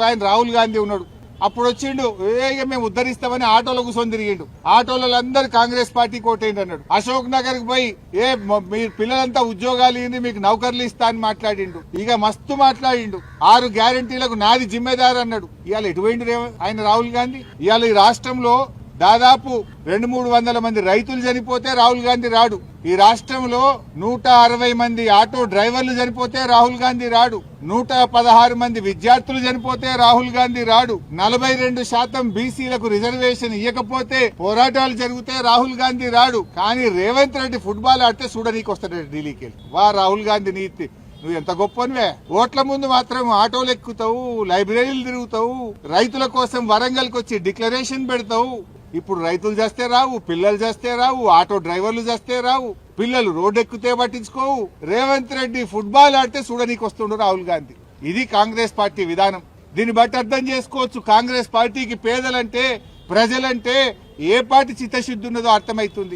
ఆయన రాహుల్ గాంధీ ఉన్నాడు. అప్పుడు వచ్చిండు మేము ఉద్ధరిస్తామని ఆటోలో కూర్చొని తిరిగిండు. ఆటోలలో అందరు కాంగ్రెస్ పార్టీ కోటేయండి అన్నాడు. అశోక్ నగర్ కి పోయి మీరు పిల్లలంతా ఉద్యోగాలు ఇవ్వండి, మీకు నౌకర్లు ఇస్తా అని మాట్లాడిండు. ఇక మస్తు మాట్లాడిండు. 6 గ్యారంటీలకు నాది జిమ్మేదారు అన్నాడు. ఇవాళ ఎటు పోయిండు ఆయన రాహుల్ గాంధీ? ఇవాళ ఈ రాష్ట్రంలో దాదాపు 200-300 మంది రైతులు చనిపోతే రాహుల్ గాంధీ రాడు. ఈ రాష్ట్రంలో 160 మంది ఆటో డ్రైవర్లు చనిపోతే రాహుల్ గాంధీ రాడు. 116 మంది విద్యార్థులు చనిపోతే రాహుల్ గాంధీ రాడు. 42% బీసీలకు రిజర్వేషన్ ఇవ్వకపోతే పోరాటాలు జరిగితే రాహుల్ గాంధీ రాడు. కానీ రేవంత్ రెడ్డి ఫుట్బాల్ ఆడితే చూడనీకి వస్తాడు ఢిల్లీకి. వా రాహుల్ గాంధీ నీతి, నువ్వు ఎంత గొప్పనివే. ఓట్ల ముందు మాత్రం ఆటోలు ఎక్కుతావు, లైబ్రరీలు తిరుగుతావు, రైతుల కోసం వరంగల్కి వచ్చి డిక్లరేషన్ పెడతావు. ఇప్పుడు రైతులు చేస్తే రావు, పిల్లలు చేస్తే రావు, ఆటో డ్రైవర్లు చేస్తే రావు, పిల్లలు రోడ్డు ఎక్కితే పట్టించుకోవు. రేవంత్ రెడ్డి ఫుట్బాల్ ఆడితే చూడనీకి వస్తుండు రాహుల్ గాంధీ. ఇది కాంగ్రెస్ పార్టీ విధానం. దీన్ని బట్టి అర్థం చేసుకోవచ్చు కాంగ్రెస్ పార్టీకి పేదలంటే ప్రజలంటే ఏ పార్టీ చిత్తశుద్ధి ఉన్నదో అర్థమవుతుంది.